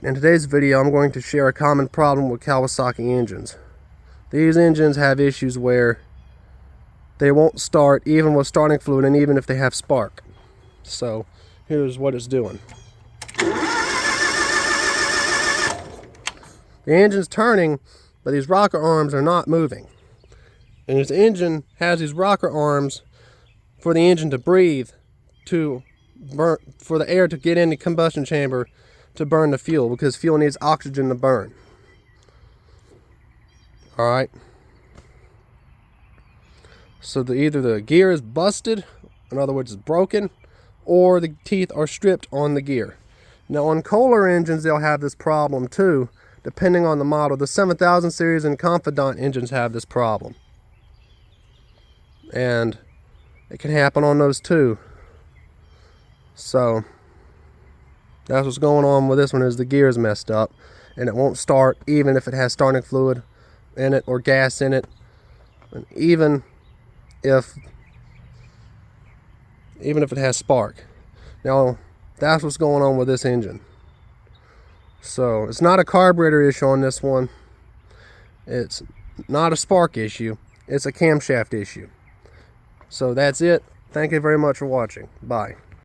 In today's video, I'm going to share a common problem with Kawasaki engines. These engines have issues where they won't start even with starting fluid and even if they have spark. So here's what it's doing. The engine's turning, but these rocker arms are not moving. And this engine has these rocker arms for the engine to breathe, to burn, for the air to get in the combustion chamber to burn the fuel, because fuel needs oxygen to burn. Alright. So either the gear is busted, in other words it's broken, or the teeth are stripped on the gear. Now on Kohler engines they'll have this problem too, depending on the model. The 7000 series and Confidant engines have this problem. And it can happen on those too. So that's what's going on with this one, is the gear is messed up and it won't start even if it has starting fluid in it or gas in it, and even if it has spark. Now that's what's going on with this engine. So it's not a carburetor issue on this one, it's not a spark issue, it's a camshaft issue. So that's it. Thank you very much for watching. Bye.